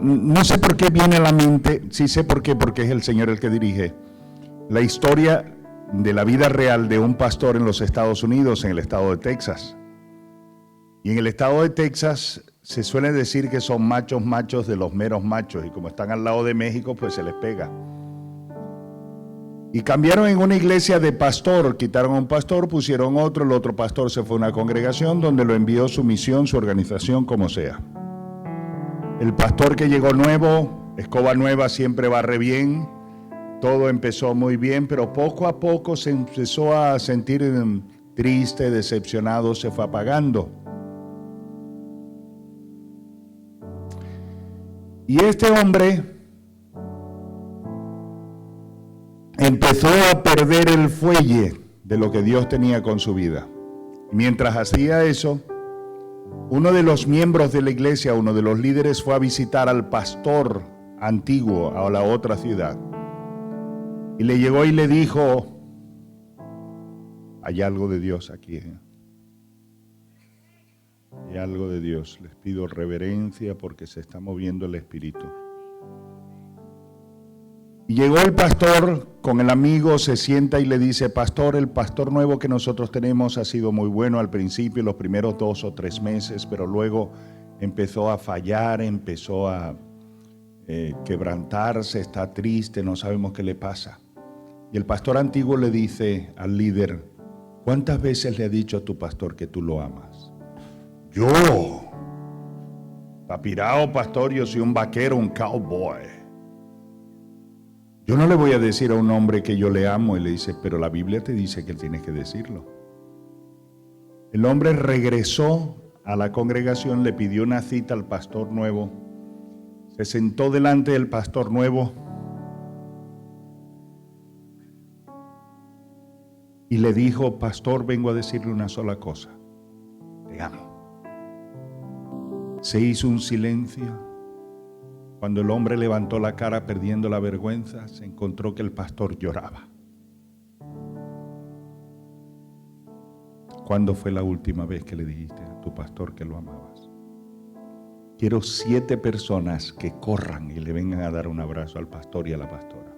no sé por qué viene a la mente, sí sé por qué, porque es el Señor el que dirige, la historia de la vida real de un pastor en los Estados Unidos, en el estado de Texas. Y en el estado de Texas se suele decir que son machos de los meros machos, y como están al lado de México, pues se les pega. Y cambiaron en una iglesia de pastor, quitaron a un pastor, pusieron otro, el otro pastor se fue a una congregación donde lo envió su misión, su organización, como sea. El pastor que llegó nuevo, escoba nueva, siempre barre bien, todo empezó muy bien, pero poco a poco se empezó a sentir triste, decepcionado, se fue apagando. Y este hombre empezó a perder el fuelle de lo que Dios tenía con su vida. Mientras hacía eso, uno de los miembros de la iglesia, uno de los líderes, fue a visitar al pastor antiguo a la otra ciudad. Y le llegó y le dijo, hay algo de Dios aquí, ¿eh? Hay algo de Dios. Les pido reverencia porque se está moviendo el Espíritu. Y llegó el pastor con el amigo, se sienta y le dice, pastor, el pastor nuevo que nosotros tenemos ha sido muy bueno al principio, los primeros 2 o 3 meses, pero luego empezó a fallar, empezó a quebrantarse, está triste, no sabemos qué le pasa. Y el pastor antiguo le dice al líder, ¿cuántas veces le ha dicho a tu pastor que tú lo amas? Yo, papirao, pastor, yo soy un vaquero, un cowboy. Yo no le voy a decir a un hombre que yo le amo. Y le dice, pero la Biblia te dice que tienes que decirlo. El hombre regresó a la congregación, le pidió una cita al pastor nuevo, se sentó delante del pastor nuevo y le dijo, pastor, vengo a decirle una sola cosa, te amo. Se hizo un silencio. Cuando el hombre levantó la cara perdiendo la vergüenza, se encontró que el pastor lloraba. ¿Cuándo fue la última vez que le dijiste a tu pastor que lo amabas? Quiero 7 personas que corran y le vengan a dar un abrazo al pastor y a la pastora.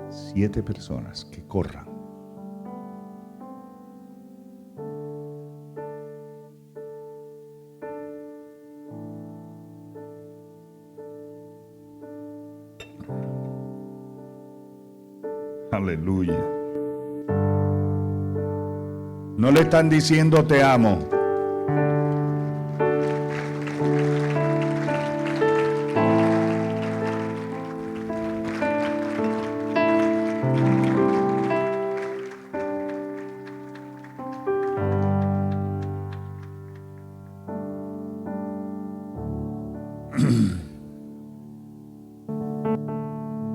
7 personas que corran. Aleluya. No le están diciendo te amo.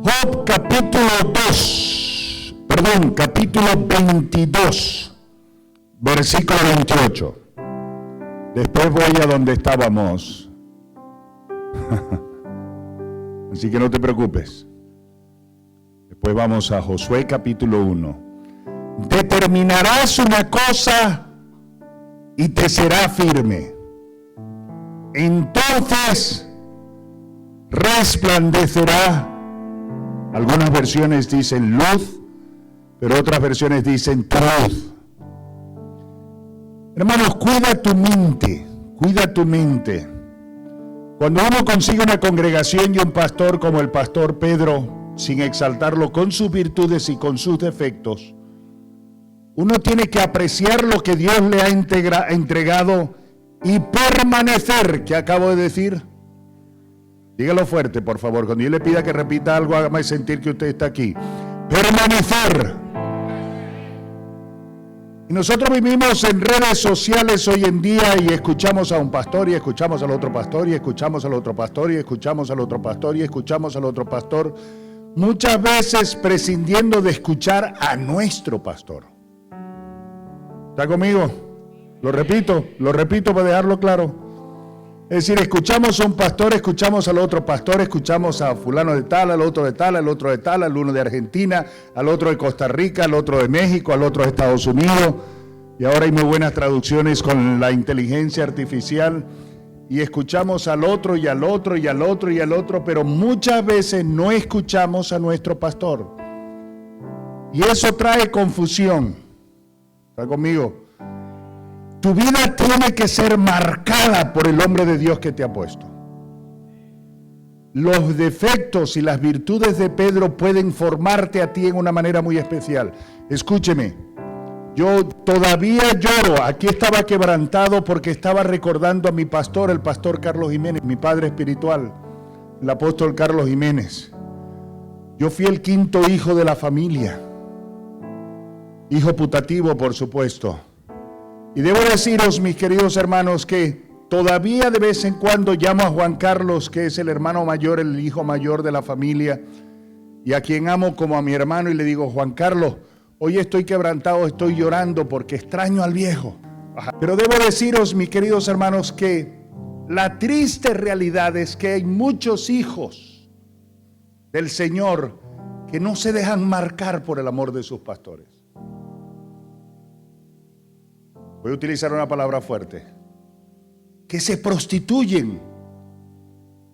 Job capítulo 22, versículo 28. Después voy a donde estábamos. Así que no te preocupes. Después vamos a Josué capítulo 1. Determinarás una cosa y te será firme. Entonces resplandecerá. Algunas versiones dicen luz, pero otras versiones dicen truth. Hermanos, cuida tu mente, cuida tu mente. Cuando uno consigue una congregación y un pastor como el pastor Pedro, sin exaltarlo con sus virtudes y con sus defectos, uno tiene que apreciar lo que Dios le ha entregado y permanecer. ¿Qué acabo de decir? Dígalo fuerte, por favor. Cuando yo le pida que repita algo, hágame sentir que usted está aquí. Permanecer. Y nosotros vivimos en redes sociales hoy en día y escuchamos a un pastor y escuchamos al otro pastor y escuchamos al otro pastor y escuchamos al otro pastor y escuchamos al otro pastor, muchas veces prescindiendo de escuchar a nuestro pastor. ¿Está conmigo? Lo repito para dejarlo claro. Es decir, escuchamos a un pastor, escuchamos al otro pastor, escuchamos a fulano de tal, al otro de tal, al otro de tal, al uno de Argentina, al otro de Costa Rica, al otro de México, al otro de Estados Unidos. Y ahora hay muy buenas traducciones con la inteligencia artificial. y escuchamos al otro y al otro y al otro y al otro, pero muchas veces no escuchamos a nuestro pastor. Y eso trae confusión. ¿Está conmigo? Tu vida tiene que ser marcada por el hombre de Dios que te ha puesto. Los defectos y las virtudes de Pedro pueden formarte a ti en una manera muy especial. Escúcheme, yo todavía lloro. Aquí estaba quebrantado porque estaba recordando a mi pastor, el pastor Carlos Jiménez, mi padre espiritual, el apóstol Carlos Jiménez. Yo fui el quinto hijo de la familia, hijo putativo, por supuesto. Y debo deciros, mis queridos hermanos, que todavía de vez en cuando llamo a Juan Carlos, que es el hermano mayor, el hijo mayor de la familia, y a quien amo como a mi hermano, y le digo: Juan Carlos, hoy estoy quebrantado, estoy llorando porque extraño al viejo. Pero debo deciros, mis queridos hermanos, que la triste realidad es que hay muchos hijos del Señor que no se dejan marcar por el amor de sus pastores. Voy a utilizar una palabra fuerte. Que se prostituyen,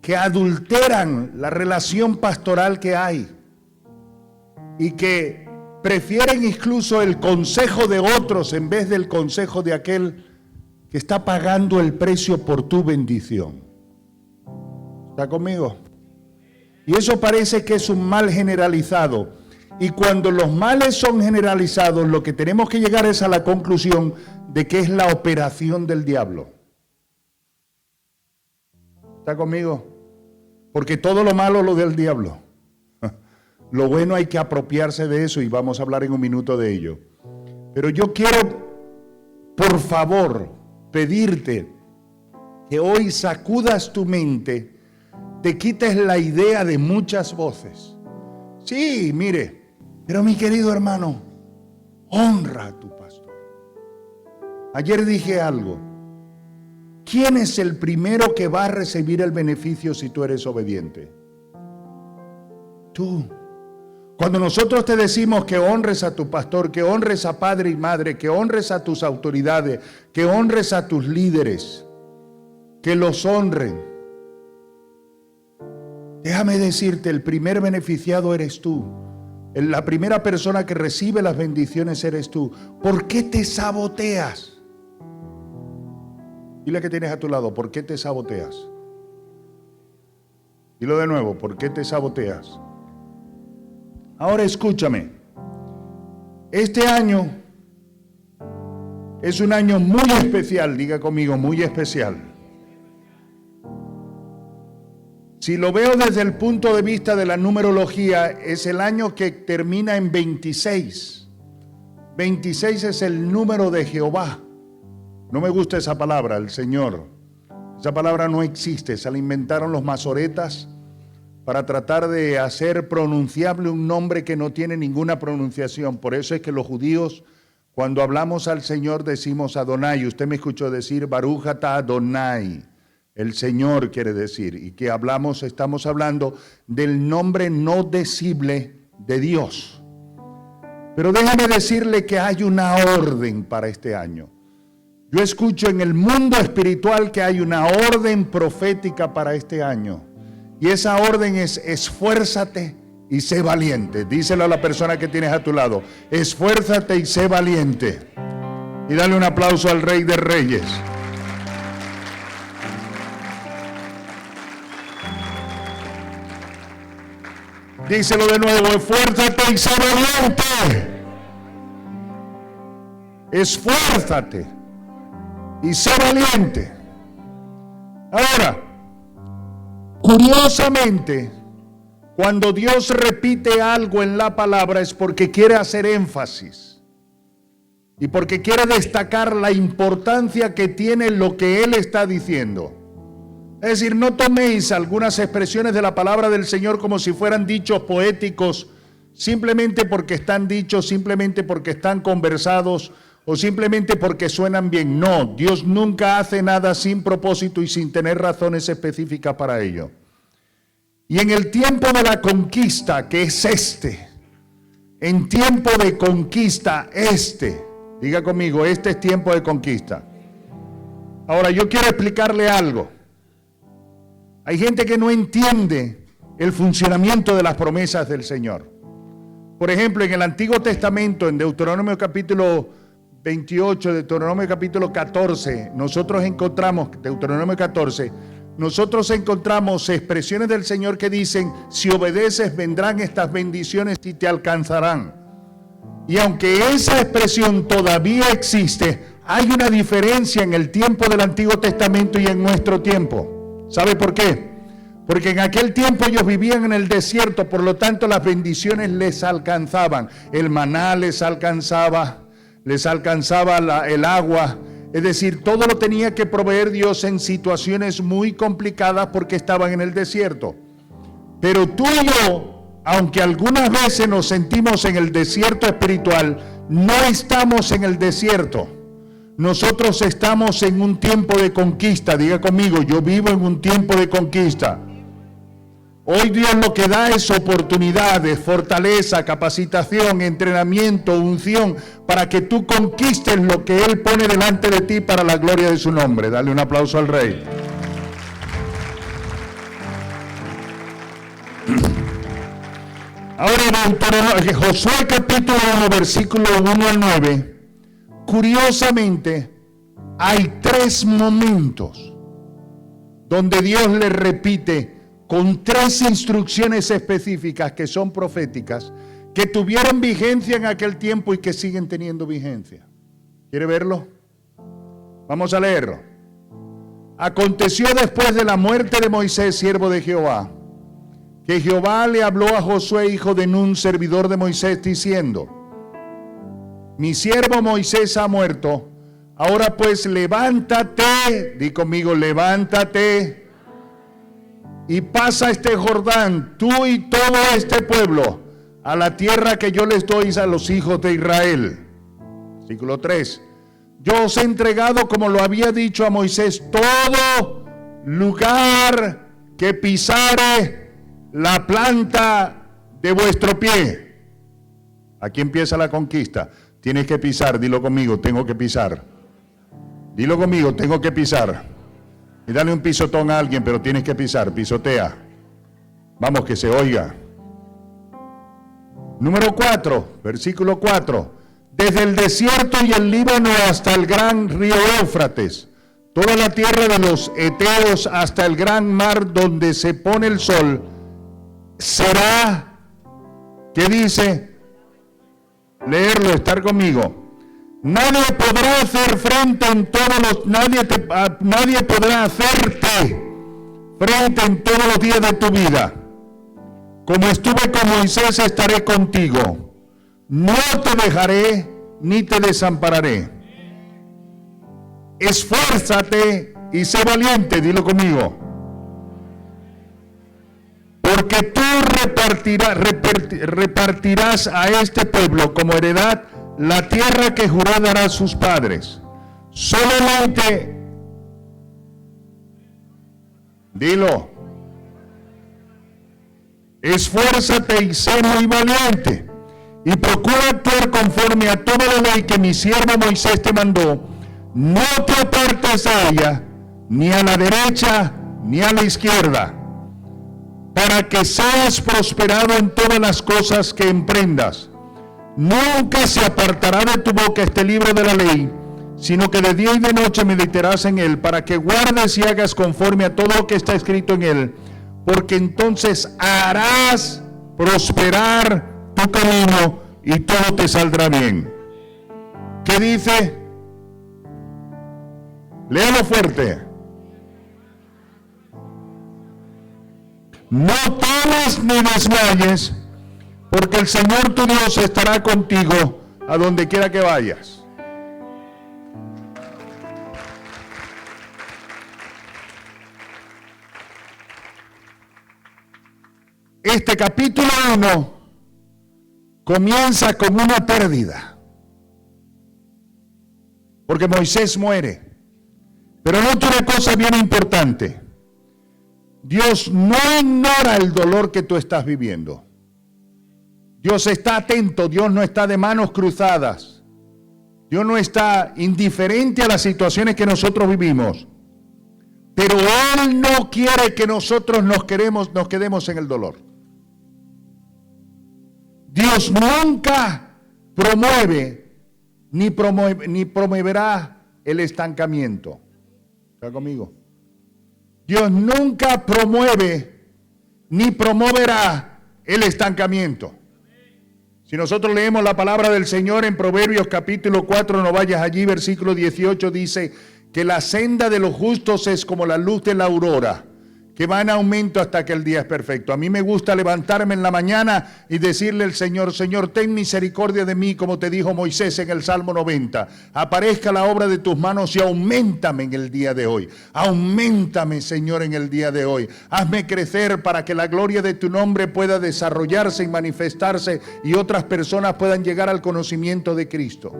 que adulteran la relación pastoral que hay y que prefieren incluso el consejo de otros en vez del consejo de aquel que está pagando el precio por tu bendición. ¿Está conmigo? Y eso parece que es un mal generalizado. Y cuando los males son generalizados, lo que tenemos que llegar es a la conclusión de que es la operación del diablo. ¿Está conmigo? Porque todo lo malo es lo del diablo. Lo bueno hay que apropiarse de eso y vamos a hablar en un minuto de ello. Pero yo quiero, por favor, pedirte que hoy sacudas tu mente, te quites la idea de muchas voces. Sí, mire, pero mi querido hermano, honra a tu pastor. Ayer dije algo. ¿Quién es el primero que va a recibir el beneficio si tú eres obediente? Tú. Cuando nosotros te decimos que honres a tu pastor, que honres a padre y madre, que honres a tus autoridades, que honres a tus líderes, que los honren, déjame decirte, el primer beneficiado eres tú. La primera persona que recibe las bendiciones eres tú. ¿Por qué te saboteas? Dile que tienes a tu lado, ¿por qué te saboteas? Dilo de nuevo, ¿por qué te saboteas? Ahora escúchame. Este año es un año muy especial, diga conmigo, muy especial. Si lo veo desde el punto de vista de la numerología, es el año que termina en 26. 26 es el número de Jehová. No me gusta esa palabra, el Señor. Esa palabra no existe, se la inventaron los masoretas para tratar de hacer pronunciable un nombre que no tiene ninguna pronunciación. Por eso es que los judíos, cuando hablamos al Señor, decimos Adonai. Usted me escuchó decir Baruch atah Adonai. El Señor quiere decir, y que estamos hablando del nombre no decible de Dios. Pero déjame decirle que hay una orden para este año. Yo escucho en el mundo espiritual que hay una orden profética para este año. Y esa orden es: esfuérzate y sé valiente. Díselo a la persona que tienes a tu lado: esfuérzate y sé valiente. Y dale un aplauso al Rey de Reyes. Díselo de nuevo: esfuérzate y sé valiente. Esfuérzate y sé valiente. Ahora, curiosamente, cuando Dios repite algo en la palabra es porque quiere hacer énfasis y porque quiere destacar la importancia que tiene lo que Él está diciendo. Es decir, no toméis algunas expresiones de la palabra del Señor como si fueran dichos poéticos, simplemente porque están dichos, simplemente porque están conversados o simplemente porque suenan bien. No, Dios nunca hace nada sin propósito y sin tener razones específicas para ello. Y en el tiempo de la conquista, que es en tiempo de conquista, diga conmigo, este es tiempo de conquista. Ahora, yo quiero explicarle algo. Hay gente que no entiende el funcionamiento de las promesas del Señor. Por ejemplo, en el Antiguo Testamento, en Deuteronomio capítulo 28, Deuteronomio capítulo 14, nosotros encontramos expresiones del Señor que dicen: si obedeces, vendrán estas bendiciones y te alcanzarán. Y aunque esa expresión todavía existe, hay una diferencia en el tiempo del Antiguo Testamento y en nuestro tiempo. ¿Sabe por qué? Porque en aquel tiempo ellos vivían en el desierto, por lo tanto las bendiciones les alcanzaban. El maná les alcanzaba el agua. Es decir, todo lo tenía que proveer Dios en situaciones muy complicadas porque estaban en el desierto. Pero tú y yo, aunque algunas veces nos sentimos en el desierto espiritual, no estamos en el desierto. Nosotros estamos en un tiempo de conquista. Diga conmigo: yo vivo en un tiempo de conquista. Hoy Dios lo que da es oportunidades, fortaleza, capacitación, entrenamiento, unción, para que tú conquistes lo que Él pone delante de ti para la gloria de su nombre. Dale un aplauso al Rey. Ahora en Josué capítulo 1, versículo 1 al 9, curiosamente hay 3 momentos donde Dios le repite con 3 instrucciones específicas que son proféticas, que tuvieron vigencia en aquel tiempo y que siguen teniendo vigencia. ¿Quiere verlo? Vamos a leerlo. Aconteció después de la muerte de Moisés, siervo de Jehová, que Jehová le habló a Josué, hijo de Nun, servidor de Moisés, diciendo: mi siervo Moisés ha muerto. Ahora pues levántate, di conmigo, levántate, y pasa este Jordán, tú y todo este pueblo, a la tierra que yo les doy a los hijos de Israel. Versículo 3. Yo os he entregado, como lo había dicho a Moisés, todo lugar que pisare la planta de vuestro pie. Aquí empieza la conquista. Tienes que pisar, dilo conmigo, tengo que pisar. Dilo conmigo, tengo que pisar. Y dale un pisotón a alguien, pero tienes que pisar, pisotea. Vamos, que se oiga. Número 4, versículo 4. Desde el desierto y el Líbano hasta el gran río Éufrates, toda la tierra de los heteos hasta el gran mar donde se pone el sol, será, ¿qué dice? Leerlo, estar conmigo. Nadie podrá hacer frente en todos los, nadie podrá hacerte frente en todos los días de tu vida. Como estuve con Moisés, estaré contigo. No te dejaré ni te desampararé. Esfuérzate y sé valiente, dilo conmigo. Porque tú repartirás a este pueblo como heredad la tierra que juró dar a sus padres. Solamente, dilo, esfuérzate y sé muy valiente, y procura actuar conforme a toda la ley que mi siervo Moisés te mandó. No te apartes de ella, ni a la derecha ni a la izquierda, para que seas prosperado en todas las cosas que emprendas. Nunca se apartará de tu boca este libro de la ley, sino que de día y de noche meditarás en él, para que guardes y hagas conforme a todo lo que está escrito en él, porque entonces harás prosperar tu camino y todo te saldrá bien. ¿Qué dice? Léalo fuerte. No temas ni desmayes, porque el Señor tu Dios estará contigo a donde quiera que vayas. Este capítulo 1 comienza con una pérdida, porque Moisés muere. Pero nota una cosa bien importante: Dios no ignora el dolor que tú estás viviendo. Dios está atento, Dios no está de manos cruzadas. Dios no está indiferente a las situaciones que nosotros vivimos. Pero Él no quiere que nosotros nos quedemos en el dolor. Dios nunca promueve ni promoverá el estancamiento. ¿Está conmigo? Dios nunca promueve ni promoverá el estancamiento. Si nosotros leemos la palabra del Señor en Proverbios capítulo 4, no vayas allí, versículo 18, dice que la senda de los justos es como la luz de la aurora, que va en aumento hasta que el día es perfecto. A mí me gusta levantarme en la mañana y decirle al Señor, Señor, ten misericordia de mí, como te dijo Moisés en el Salmo 90. Aparezca la obra de tus manos y auméntame en el día de hoy. Auméntame, Señor, en el día de hoy. Hazme crecer para que la gloria de tu nombre pueda desarrollarse y manifestarse y otras personas puedan llegar al conocimiento de Cristo.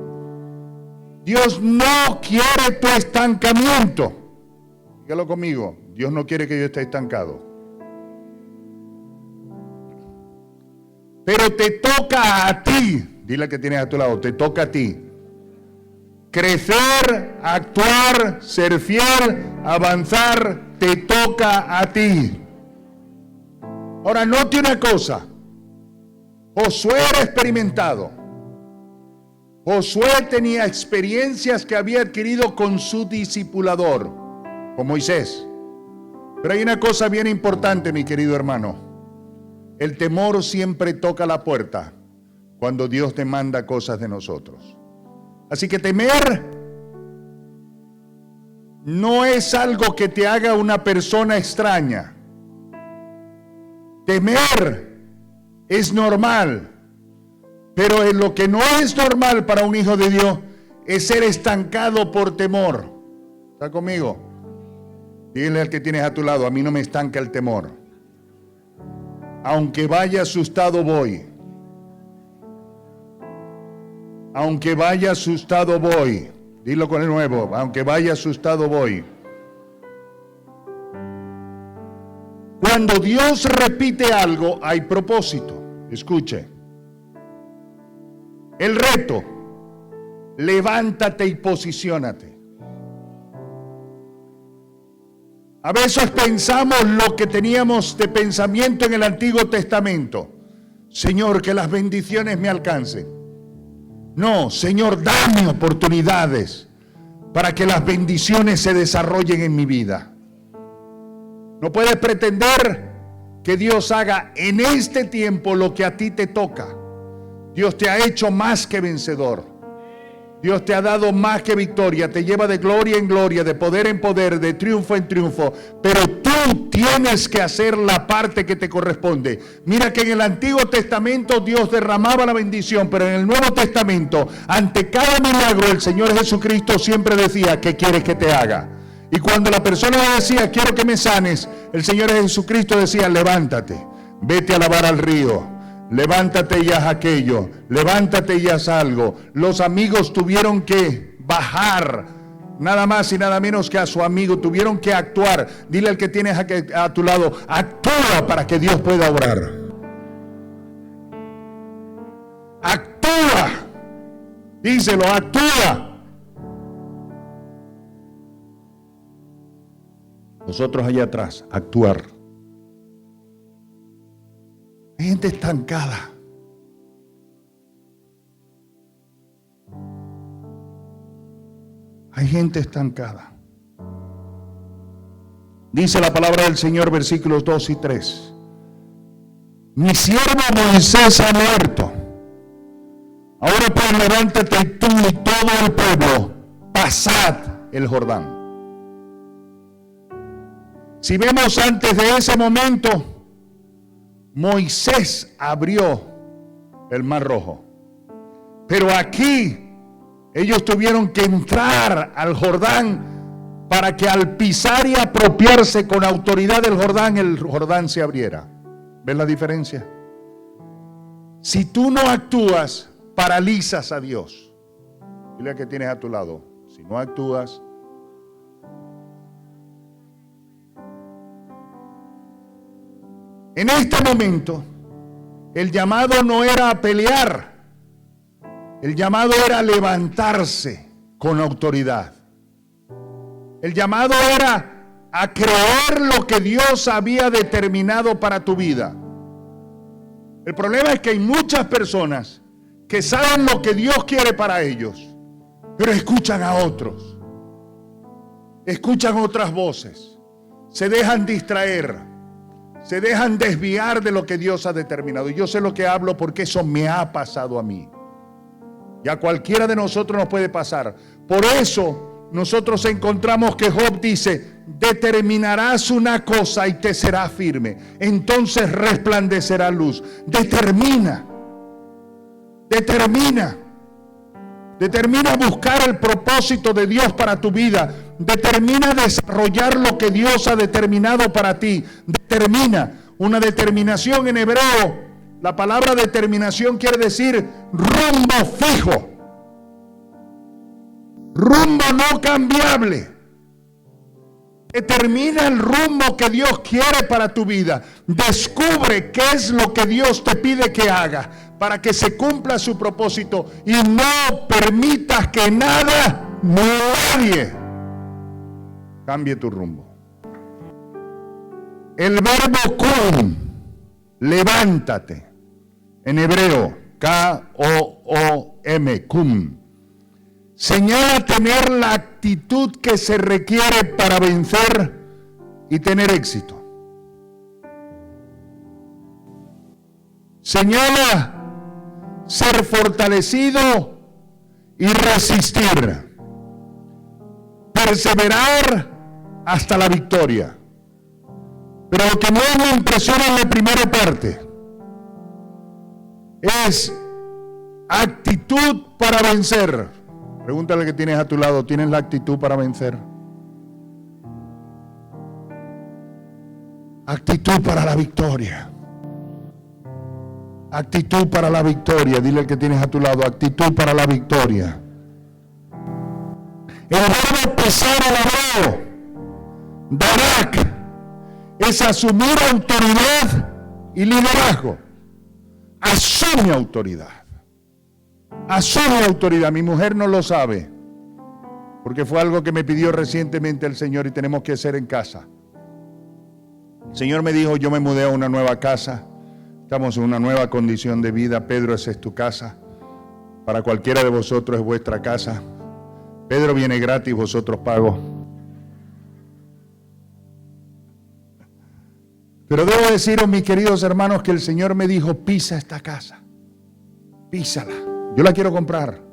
Dios no quiere tu estancamiento. Dígalo conmigo. Dios no quiere que yo esté estancado. Pero te toca a ti, dile que tienes a tu lado, te toca a ti. Crecer, actuar, ser fiel, avanzar, te toca a ti. Ahora, note una cosa. Josué era experimentado. Josué tenía experiencias que había adquirido con su discipulador, con Moisés. Pero hay una cosa bien importante, mi querido hermano. El temor siempre toca la puerta cuando Dios demanda cosas de nosotros. Así que temer no es algo que te haga una persona extraña. Temer es normal, pero en lo que no es normal para un hijo de Dios es ser estancado por temor. ¿Está conmigo? Dile al que tienes a tu lado, a mí no me estanca el temor. Aunque vaya asustado voy. Aunque vaya asustado voy. Dilo con el nuevo, aunque vaya asustado voy. Cuando Dios repite algo, hay propósito. Escuche. El reto, levántate y posiciónate. A veces pensamos lo que teníamos de pensamiento en el Antiguo Testamento. Señor, que las bendiciones me alcancen. No, Señor, dame oportunidades para que las bendiciones se desarrollen en mi vida. No puedes pretender que Dios haga en este tiempo lo que a ti te toca. Dios te ha hecho más que vencedor. Dios te ha dado más que victoria, te lleva de gloria en gloria, de poder en poder, de triunfo en triunfo, pero tú tienes que hacer la parte que te corresponde. Mira que en el Antiguo Testamento Dios derramaba la bendición, pero en el Nuevo Testamento, ante cada milagro, el Señor Jesucristo siempre decía, ¿qué quieres que te haga? Y cuando la persona le decía, quiero que me sanes, el Señor Jesucristo decía, levántate, vete a lavar al río. Levántate y haz aquello, levántate y haz algo. Los amigos tuvieron que bajar, nada más y nada menos que a su amigo, tuvieron que actuar. Dile al que tienes a tu lado, actúa para que Dios pueda obrar. Actúa, díselo, actúa. Nosotros allá atrás, actuar. Hay gente estancada. Hay gente estancada. Dice la palabra del Señor, versículos 2 y 3. Mi siervo Moisés ha muerto. Ahora pues levántate tú y todo el pueblo, pasad el Jordán. Si vemos antes de ese momento, Moisés abrió el Mar Rojo. Pero aquí ellos tuvieron que entrar al Jordán para que al pisar y apropiarse con autoridad del Jordán, el Jordán se abriera. ¿Ves la diferencia? Si tú no actúas, paralizas a Dios. Dile a que tienes a tu lado, si no actúas, en este momento, el llamado no era a pelear, el llamado era a levantarse con autoridad. El llamado era a creer lo que Dios había determinado para tu vida. El problema es que hay muchas personas que saben lo que Dios quiere para ellos, pero escuchan a otros, escuchan otras voces, se dejan distraer, se dejan desviar de lo que Dios ha determinado. Y yo sé lo que hablo porque eso me ha pasado a mí. Y a cualquiera de nosotros nos puede pasar. Por eso nosotros encontramos que Job dice: determinarás una cosa y te será firme, entonces resplandecerá luz. Determina buscar el propósito de Dios para tu vida. Determina desarrollar lo que Dios ha determinado para ti. Determina. Una determinación en hebreo, la palabra determinación quiere decir rumbo fijo, rumbo no cambiable. Determina el rumbo que Dios quiere para tu vida. Descubre qué es lo que Dios te pide que haga para que se cumpla su propósito, y no permitas que nada ni nadie cambie tu rumbo. El verbo kum, levántate, en hebreo, K-O-O-M, kum, señala tener la actitud que se requiere para vencer y tener éxito. Señala ser fortalecido y resistir. Perseverar hasta la victoria. Pero lo que más me impresiona en la primera parte es actitud para vencer. Pregúntale al que tienes a tu lado: ¿tienes la actitud para vencer? Actitud para la victoria. Actitud para la victoria. Dile al que tienes a tu lado: actitud para la victoria. El verbo pesar en hebreo, darak, es asumir autoridad y liderazgo. Asume autoridad. Asume autoridad. Mi mujer no lo sabe, porque fue algo que me pidió recientemente el Señor y tenemos que hacer en casa. El Señor me dijo: yo me mudé a una nueva casa, estamos en una nueva condición de vida. Pedro, esa es tu casa. Para cualquiera de vosotros es vuestra casa. Pedro viene gratis, vosotros pago. Pero debo deciros, mis queridos hermanos, que el Señor me dijo: pisa esta casa, písala, yo la quiero comprar.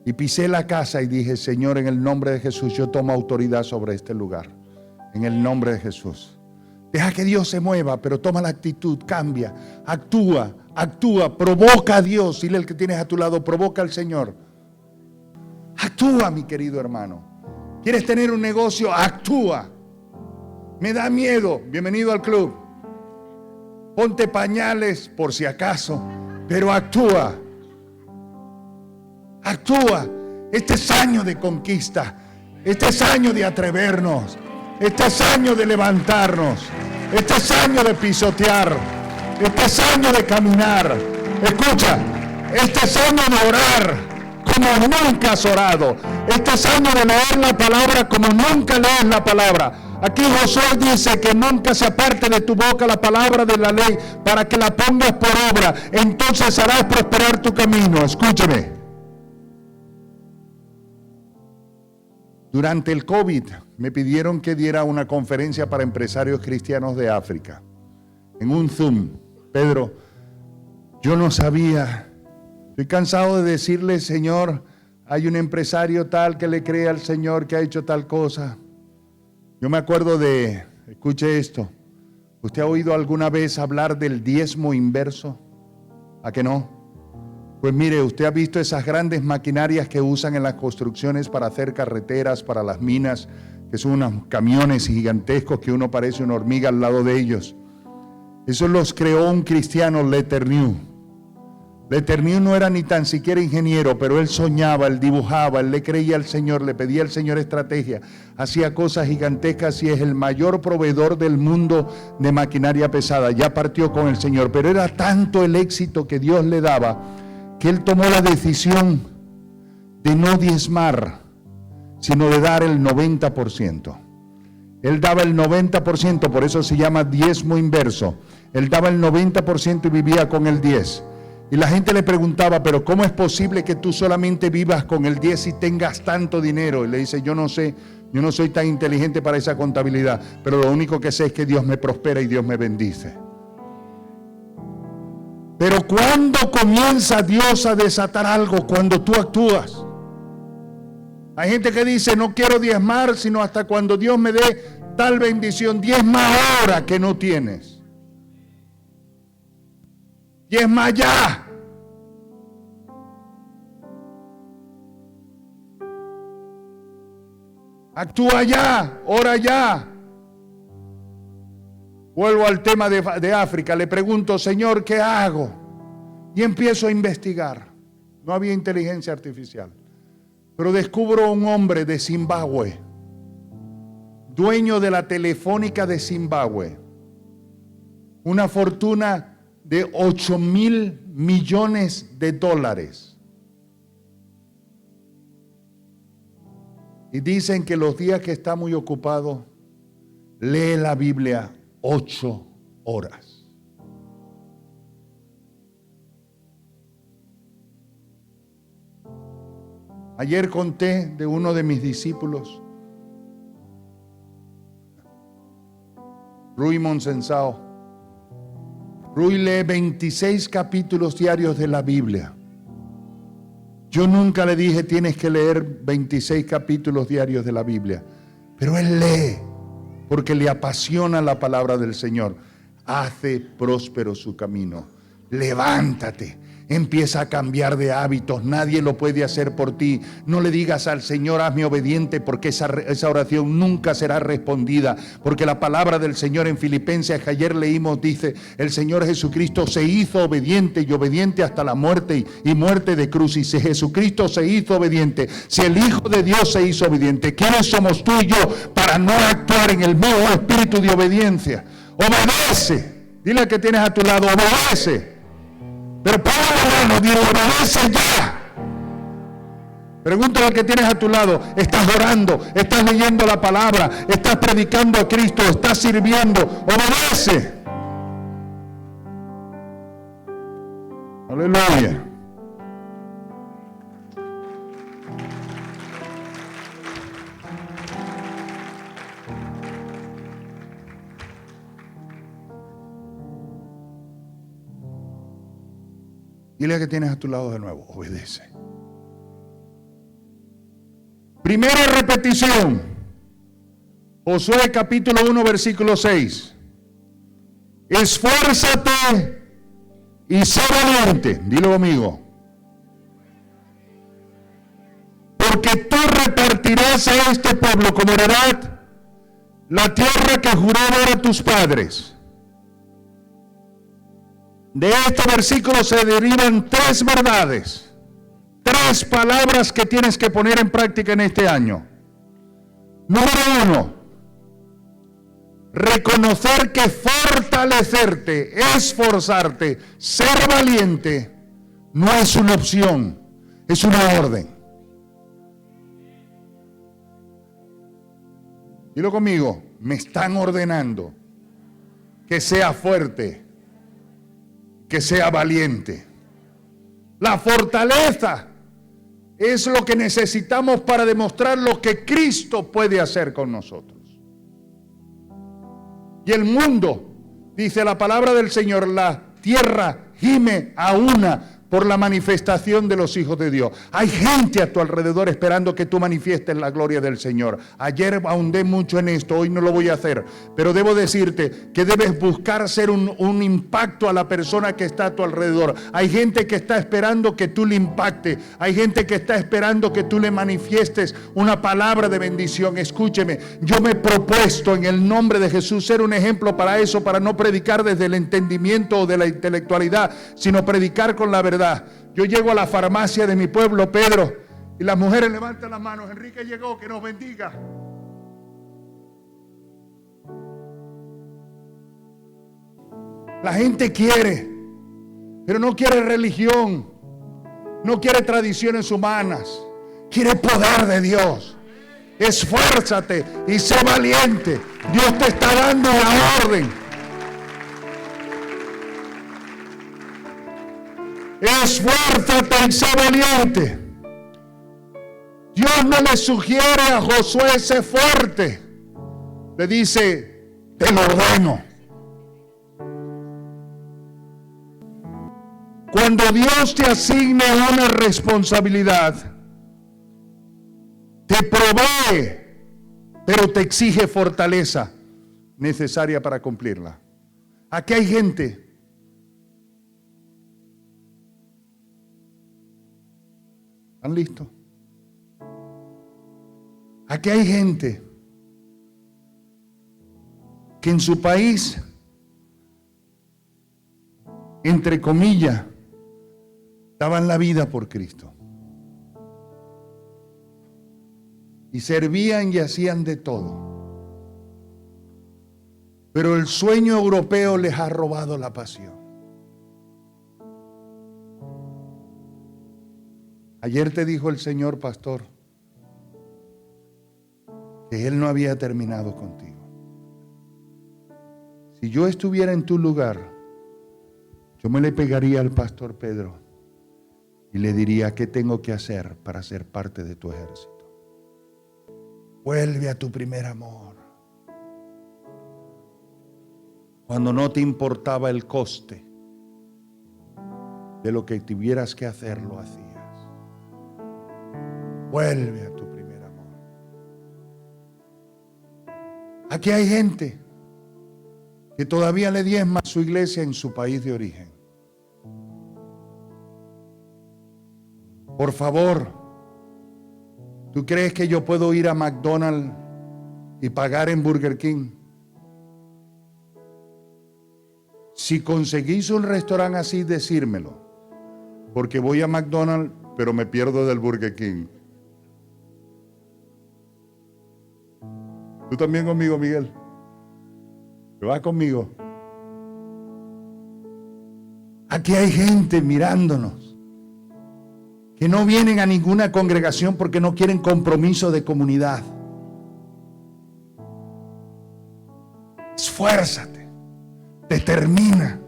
Y pisé la casa y dije: Señor, en el nombre de Jesús, yo tomo autoridad sobre este lugar, en el nombre de Jesús. Deja que Dios se mueva, pero toma la actitud, cambia, actúa, provoca a Dios. Dile al que tienes a tu lado: provoca al Señor. Actúa, mi querido hermano. ¿Quieres tener un negocio? Actúa. Me da miedo. Bienvenido al club. Ponte pañales por si acaso, pero actúa. Actúa. Este es año de conquista. Este es año de atrevernos. Este es año de levantarnos. Este es año de pisotear. Este es año de caminar. Escucha, este es año de orar como nunca has orado. Este es año de leer la palabra como nunca lees la palabra. Aquí Josué dice que nunca se aparte de tu boca la palabra de la ley, para que la pongas por obra. Entonces harás prosperar tu camino. Escúcheme. Durante el COVID me pidieron que diera una conferencia para empresarios cristianos de África. En un Zoom. Pedro, yo no sabía. Estoy cansado de decirle: Señor, hay un empresario tal que le cree al Señor, que ha hecho tal cosa. Yo me acuerdo de, escuche esto, ¿usted ha oído alguna vez hablar del diezmo inverso? ¿A que no? Pues mire, usted ha visto esas grandes maquinarias que usan en las construcciones para hacer carreteras, para las minas, que son unos camiones gigantescos que uno parece una hormiga al lado de ellos. Esos los creó un cristiano, Leternieu. Leternieu no era ni tan siquiera ingeniero, pero él soñaba, él dibujaba, él le creía al Señor, le pedía al Señor estrategia, hacía cosas gigantescas y es el mayor proveedor del mundo de maquinaria pesada. Ya partió con el Señor, pero era tanto el éxito que Dios le daba que él tomó la decisión de no diezmar, sino de dar el 90%. Él daba el 90%, por eso se llama diezmo inverso. Él daba el 90% y vivía con el 10%. Y la gente le preguntaba, pero ¿cómo es posible que tú solamente vivas con el 10 y tengas tanto dinero? Y le dice, yo no sé, yo no soy tan inteligente para esa contabilidad, pero lo único que sé es que Dios me prospera y Dios me bendice. Pero ¿cuándo comienza Dios a desatar algo? Cuando tú actúas. Hay gente que dice, no quiero diezmar, sino hasta cuando Dios me dé tal bendición. Diezma ahora que no tienes. Diezma ya. Actúa ya, ora ya. Vuelvo al tema de África, le pregunto, Señor, ¿qué hago? Y empiezo a investigar. No había inteligencia artificial. Pero descubro un hombre de Zimbabue, dueño de la Telefónica de Zimbabue, una fortuna de $8,000 millones. Y dicen que los días que está muy ocupado, lee la Biblia 8 horas. Ayer conté de uno de mis discípulos, Rui Monsensao. Rui lee 26 capítulos diarios de la Biblia. Yo nunca le dije tienes que leer 26 capítulos diarios de la Biblia, pero él lee porque le apasiona la palabra del Señor. Hace próspero su camino. Levántate. Empieza a cambiar de hábitos. Nadie lo puede hacer por ti. No le digas al Señor, hazme obediente, porque esa oración nunca será respondida. Porque la palabra del Señor en Filipenses, que ayer leímos, dice, el Señor Jesucristo se hizo obediente y obediente hasta la muerte y muerte de cruz. Y si Jesucristo se hizo obediente, si el Hijo de Dios se hizo obediente, ¿quiénes somos tú y yo para no actuar en el mismo espíritu de obediencia? Obedece. Dile al que tienes a tu lado, obedece. Pero ponle la mano, dile, obedece ya. Pregúntale al que tienes a tu lado, ¿estás orando? ¿Estás leyendo la palabra? ¿Estás predicando a Cristo? ¿Estás sirviendo? Obedece. Aleluya. Dile al que tienes a tu lado de nuevo, obedece. Primera repetición. Josué capítulo 1 versículo 6. Esfuérzate y sé valiente. Dilo conmigo. Porque tú repartirás a este pueblo como heredad la tierra que juró dar a tus padres. De este versículo se derivan 3 verdades, 3 palabras que tienes que poner en práctica en este año. Número 1, reconocer que fortalecerte, esforzarte, ser valiente, no es una opción, es una orden. Dilo conmigo, me están ordenando que sea fuerte, que sea valiente. La fortaleza es lo que necesitamos para demostrar lo que Cristo puede hacer con nosotros. Y el mundo, dice la palabra del Señor, la tierra gime a una por la manifestación de los hijos de Dios. Hay gente a tu alrededor esperando que tú manifiestes la gloria del Señor. Ayer ahondé mucho en esto, hoy no lo voy a hacer, pero debo decirte que debes buscar ser un impacto a la persona que está a tu alrededor. Hay gente que está esperando que tú le impactes. Hay gente que está esperando que tú le manifiestes una palabra de bendición. Escúcheme, yo me he propuesto en el nombre de Jesús ser un ejemplo para eso, para no predicar desde el entendimiento o de la intelectualidad, sino predicar con la verdad. Yo llego a la farmacia de mi pueblo, Pedro, y las mujeres levantan las manos. Enrique llegó, que nos bendiga. La gente quiere, pero no quiere religión, no quiere tradiciones humanas, quiere poder de Dios. Esfuérzate y sé valiente. Dios te está dando la orden. Esfuérzate y sé valiente. Dios no le sugiere a Josué sé fuerte. Le dice, te lo ordeno. Cuando Dios te asigna una responsabilidad, te provee, pero te exige fortaleza necesaria para cumplirla. Aquí hay gente ¿están listos? Aquí hay gente que en su país, entre comillas, daban la vida por Cristo. Y servían y hacían de todo. Pero el sueño europeo les ha robado la pasión. Ayer te dijo el Señor, pastor, que Él no había terminado contigo. Si yo estuviera en tu lugar, yo me le pegaría al pastor Pedro y le diría, ¿qué tengo que hacer para ser parte de tu ejército? Vuelve a tu primer amor. Cuando no te importaba el coste de lo que tuvieras que hacer, lo hacías. Vuelve a tu primer amor. Aquí hay gente que todavía le diezma a su iglesia en su país de origen. Por favor, ¿tú crees que yo puedo ir a McDonald's y pagar en Burger King? Si conseguís un restaurante así, decírmelo, porque voy a McDonald's, pero me pierdo del Burger King. ¿Tú también conmigo, Miguel? ¿Te vas conmigo? Aquí hay gente mirándonos que no vienen a ninguna congregación porque no quieren compromiso de comunidad. Esfuérzate, determina.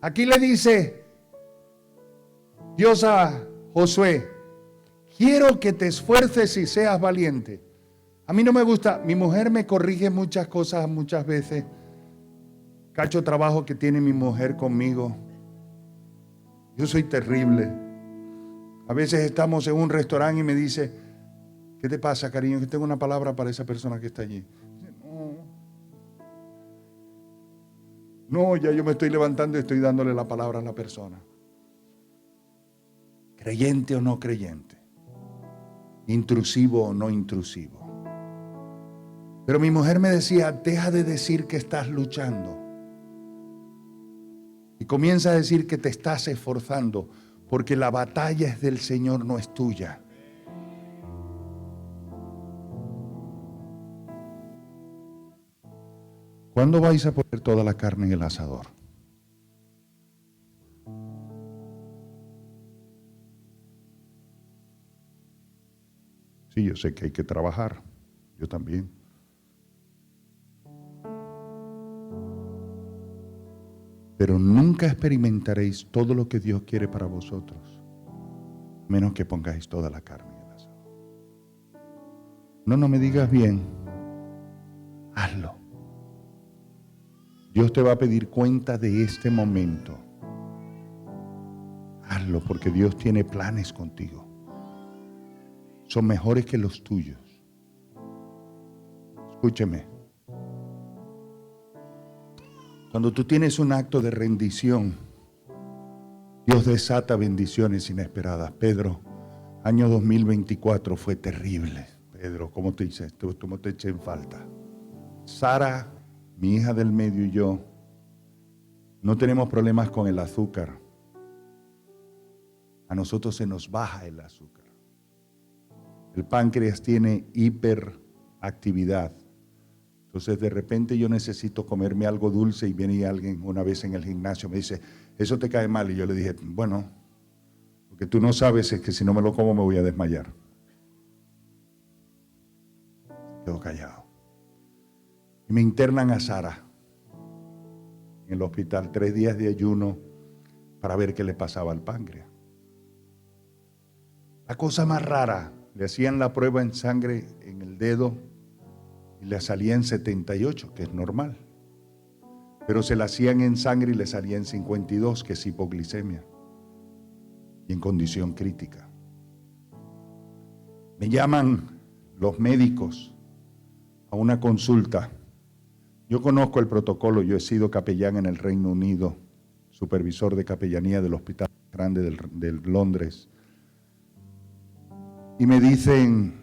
Aquí le dice Dios a Josué, quiero que te esfuerces y seas valiente. A mí no me gusta, mi mujer me corrige muchas cosas muchas veces. Cacho trabajo que tiene mi mujer conmigo. Yo soy terrible. A veces estamos en un restaurante y me dice, ¿qué te pasa, cariño? Que tengo una palabra para esa persona que está allí. No, ya yo me estoy levantando y estoy dándole la palabra a la persona. Creyente o no creyente. Intrusivo o no intrusivo. Pero mi mujer me decía, deja de decir que estás luchando. Y comienza a decir que te estás esforzando, porque la batalla es del Señor, no es tuya. ¿Cuándo vais a poner toda la carne en el asador? Sí, yo sé que hay que trabajar, yo también. Pero nunca experimentaréis todo lo que Dios quiere para vosotros, menos que pongáis toda la carne en el asador. No me digas bien, hazlo. Dios te va a pedir cuenta de este momento. Hazlo porque Dios tiene planes contigo. Son mejores que los tuyos. Escúcheme. Cuando tú tienes un acto de rendición, Dios desata bendiciones inesperadas. Pedro, año 2024 fue terrible. Pedro, ¿cómo te hice? ¿Cómo te eché en falta? Sara, mi hija del medio y yo, no tenemos problemas con el azúcar. A nosotros se nos baja el azúcar. El páncreas tiene hiperactividad. Entonces de repente yo necesito comerme algo dulce y viene alguien una vez en el gimnasio me dice, eso te cae mal. Y yo le dije, bueno, lo que tú no sabes es que si no me lo como me voy a desmayar. Quedo callado. Y me internan a Sara en el hospital, 3 días de ayuno para ver qué le pasaba al páncreas. La cosa más rara, le hacían la prueba en sangre en el dedo y le salía en 78, que es normal. Pero se la hacían en sangre y le salía en 52, que es hipoglicemia. Y en condición crítica. Me llaman los médicos a una consulta. Yo conozco el protocolo, yo he sido capellán en el Reino Unido, supervisor de capellanía del Hospital Grande de Londres. Y me dicen,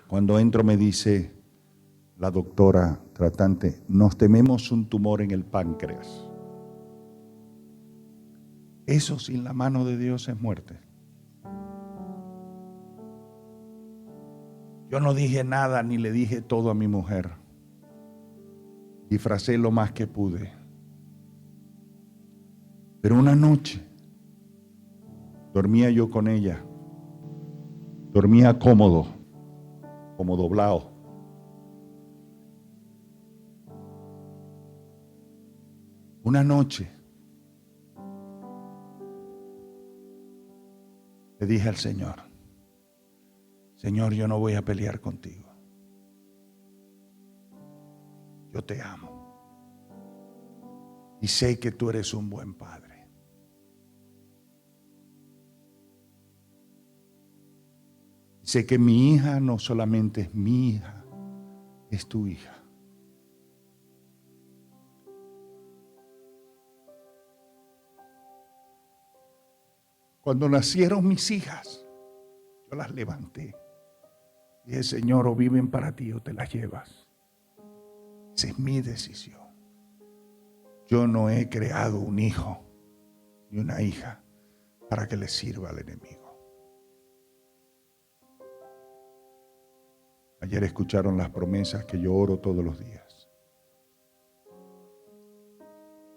cuando entro me dice la doctora tratante, nos tememos un tumor en el páncreas. Eso sin la mano de Dios es muerte. Yo no dije nada ni le dije todo a mi mujer. Disfracé lo más que pude. Pero una noche dormía yo con ella. Dormía cómodo, como doblado. Una noche le dije al Señor, Señor, yo no voy a pelear contigo. Yo te amo. Y sé que tú eres un buen padre. Sé que mi hija no solamente es mi hija, es tu hija. Cuando nacieron mis hijas, yo las levanté. Dije, Señor, o viven para ti o te las llevas. Esa es mi decisión. Yo no he creado un hijo ni una hija para que le sirva al enemigo. Ayer escucharon las promesas que yo oro todos los días.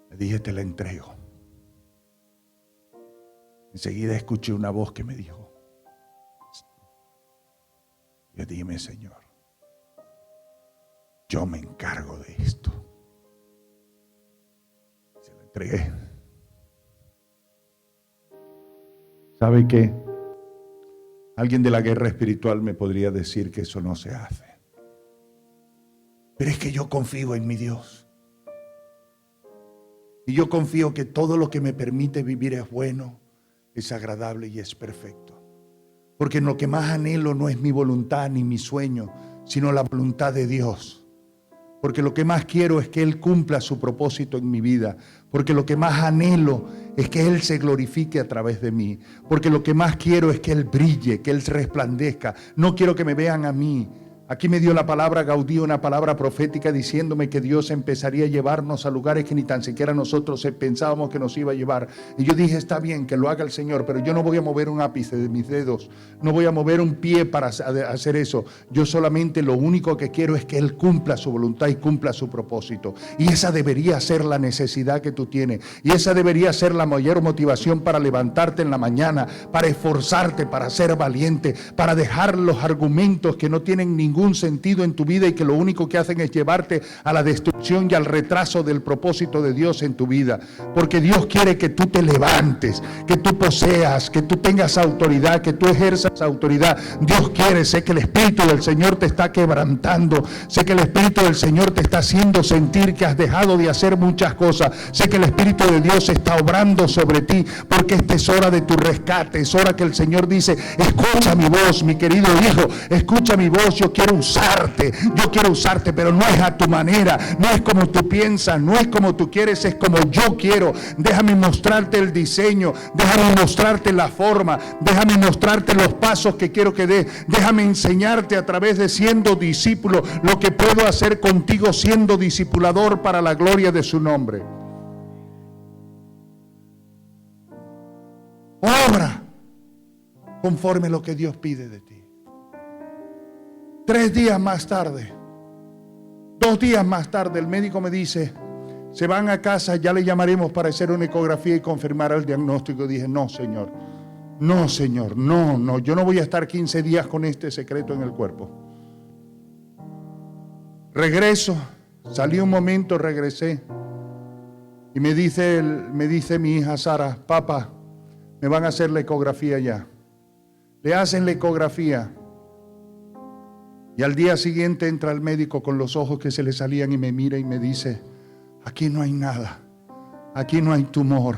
Le dije, te la entrego. Enseguida escuché una voz que me dijo, yo dime, Señor, yo me encargo de esto. Se la entregué. ¿Sabe qué? Alguien de la guerra espiritual me podría decir que eso no se hace. Pero es que yo confío en mi Dios. Y yo confío que todo lo que me permite vivir es bueno, es agradable y es perfecto. Porque lo que más anhelo no es mi voluntad ni mi sueño, sino la voluntad de Dios. Porque lo que más quiero es que Él cumpla su propósito en mi vida. Porque lo que más anhelo es que Él se glorifique a través de mí. Porque lo que más quiero es que Él brille, que Él resplandezca. No quiero que me vean a mí. Aquí me dio la palabra Gaudí, una palabra profética diciéndome que Dios empezaría a llevarnos a lugares que ni tan siquiera nosotros pensábamos que nos iba a llevar. Y yo dije, está bien, que lo haga el Señor, pero yo no voy a mover un ápice de mis dedos, no voy a mover un pie para hacer eso. Yo solamente lo único que quiero es que Él cumpla su voluntad y cumpla su propósito. Y esa debería ser la necesidad que tú tienes. Y esa debería ser la mayor motivación para levantarte en la mañana, para esforzarte, para ser valiente, para dejar los argumentos que no tienen ningún sentido en tu vida y que lo único que hacen es llevarte a la destrucción y al retraso del propósito de Dios en tu vida. Porque Dios quiere que tú te levantes, que tú poseas, que tú tengas autoridad, que tú ejerzas autoridad. Dios quiere, sé que el Espíritu del Señor te está quebrantando, sé que el Espíritu del Señor te está haciendo sentir que has dejado de hacer muchas cosas, sé que el Espíritu de Dios está obrando sobre ti, porque esta es hora de tu rescate, es hora que el Señor dice, escucha mi voz, mi querido hijo, escucha mi voz, yo quiero usarte, pero no es a tu manera, no es como tú piensas, no es como tú quieres, es como yo quiero. Déjame mostrarte el diseño, déjame mostrarte la forma, déjame mostrarte los pasos que quiero que des, déjame enseñarte a través de siendo discípulo lo que puedo hacer contigo siendo discipulador para la gloria de su nombre. Obra conforme lo que Dios pide de ti. 3 días más tarde, 2 días más tarde, el médico me dice, se van a casa, ya le llamaremos para hacer una ecografía y confirmar el diagnóstico. Dije, no, Señor, no, yo no voy a estar 15 días con este secreto en el cuerpo. Regreso, salí un momento, regresé. Y me dice mi hija Sara, papá, me van a hacer la ecografía ya. Le hacen la ecografía. Y al día siguiente entra el médico con los ojos que se le salían y me mira y me dice, aquí no hay nada, aquí no hay tumor,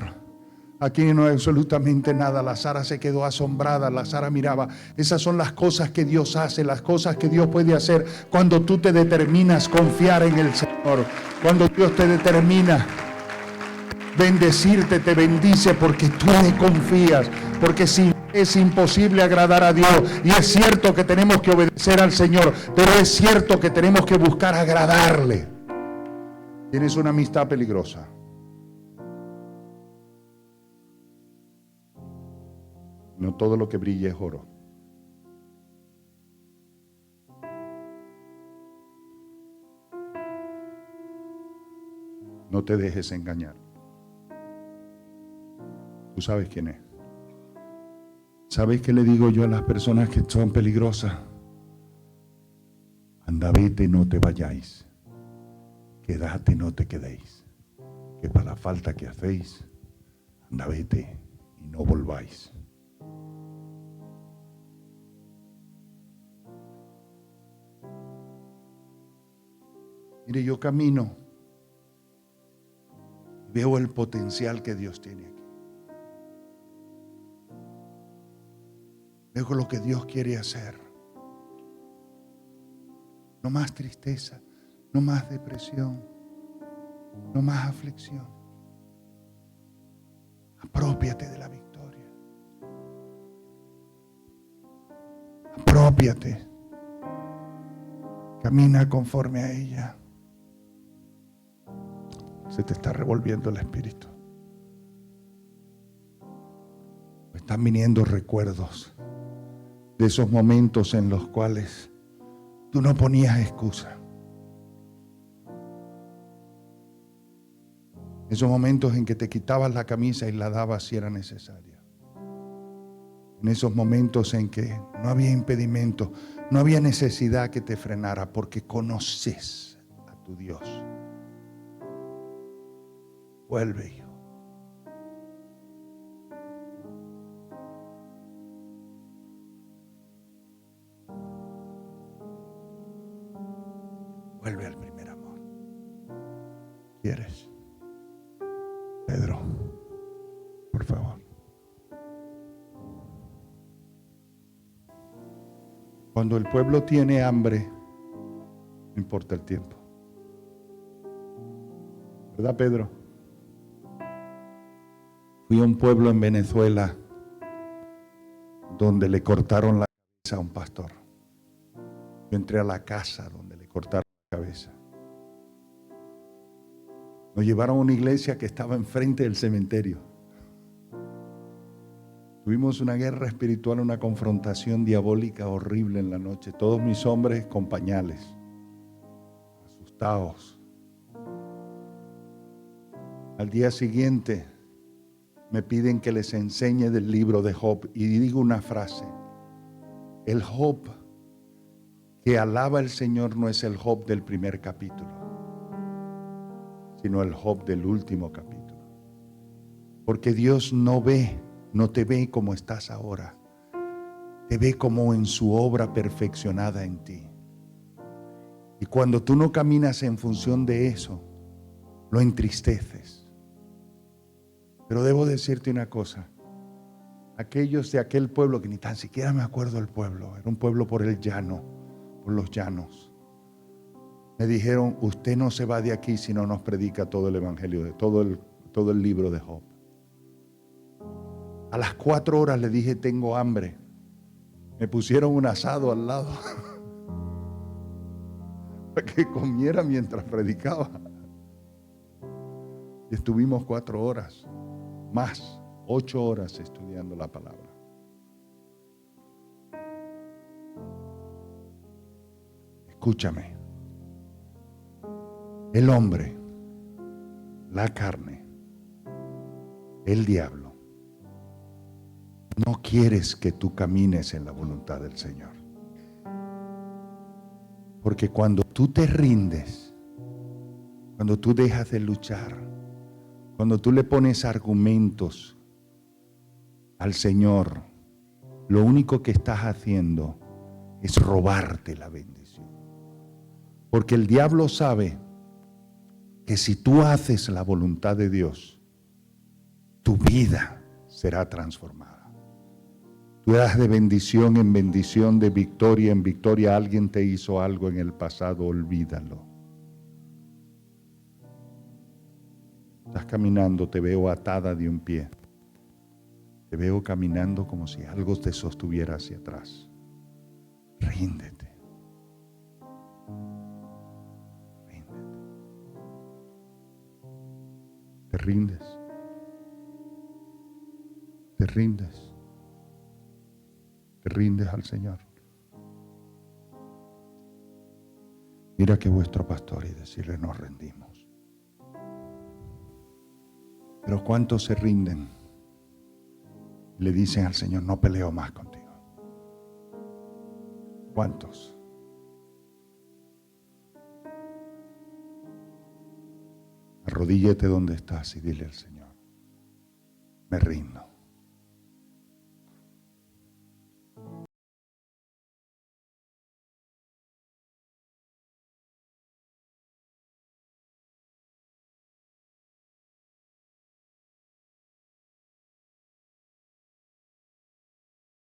aquí no hay absolutamente nada. La Sara se quedó asombrada, la Sara miraba. Esas son las cosas que Dios hace, las cosas que Dios puede hacer cuando tú te determinas confiar en el Señor, cuando Dios te determina bendecirte, te bendice porque tú le confías, porque si es imposible agradar a Dios, y es cierto que tenemos que obedecer al Señor, pero es cierto que tenemos que buscar agradarle. Tienes una amistad peligrosa. No todo lo que brilla es oro. No te dejes engañar. Tú sabes quién es. ¿Sabes qué le digo yo a las personas que son peligrosas? Anda, vete, no te vayáis. Quédate, no te quedéis. Que para la falta que hacéis, anda, vete y no volváis. Mire, yo camino y veo el potencial que Dios tiene aquí. Veo lo que Dios quiere hacer. No más tristeza, no más depresión, no más aflicción. Aprópiate de la victoria. Aprópiate. Camina conforme a ella. Se te está revolviendo el espíritu. Me están viniendo recuerdos de esos momentos en los cuales tú no ponías excusa. Esos momentos en que te quitabas la camisa y la dabas si era necesaria. En esos momentos en que no había impedimento, no había necesidad que te frenara porque conoces a tu Dios. Vuelve, hijo. Vuelve al primer amor. ¿Quieres? Pedro, por favor. Cuando el pueblo tiene hambre, no importa el tiempo. ¿Verdad, Pedro? Fui a un pueblo en Venezuela donde le cortaron la cabeza a un pastor. Yo entré a la casa donde le cortaron la cabeza. Nos llevaron a una iglesia que estaba enfrente del cementerio. Tuvimos una guerra espiritual, una confrontación diabólica horrible en la noche. Todos mis hombres con pañales, asustados. Al día siguiente me piden que les enseñe del libro de Job y digo una frase. El Job que alaba al Señor no es el Job del primer capítulo, sino el Job del último capítulo. Porque Dios no te ve como estás ahora, te ve como en su obra perfeccionada en ti. Y cuando tú no caminas en función de eso, lo entristeces. Pero debo decirte una cosa, aquellos de aquel pueblo, que ni tan siquiera me acuerdo del pueblo, era un pueblo por el llano, por los llanos, me dijeron, usted no se va de aquí si no nos predica todo el evangelio, de todo el libro de Job. A las 4 horas le dije, tengo hambre. Me pusieron un asado al lado para que comiera mientras predicaba. Y estuvimos 4 horas, más 8 horas estudiando la palabra. Escúchame. El hombre, la carne, el diablo, no quieres que tú camines en la voluntad del Señor. Porque cuando tú te rindes, cuando tú dejas de luchar, cuando tú le pones argumentos al Señor, lo único que estás haciendo es robarte la bendición. Porque el diablo sabe que si tú haces la voluntad de Dios, tu vida será transformada. Tú das de bendición en bendición, de victoria en victoria. Alguien te hizo algo en el pasado, olvídalo. Estás caminando, te veo atada de un pie. Te veo caminando como si algo te sostuviera hacia atrás. Ríndete. Ríndete. Te rindes. Te rindes. Te rindes al Señor. Mira que vuestro pastor y decirle: nos rendimos. Pero ¿cuántos se rinden? Le dicen al Señor: no peleo más contigo. ¿Cuántos? Arrodíllate donde estás y dile al Señor: me rindo.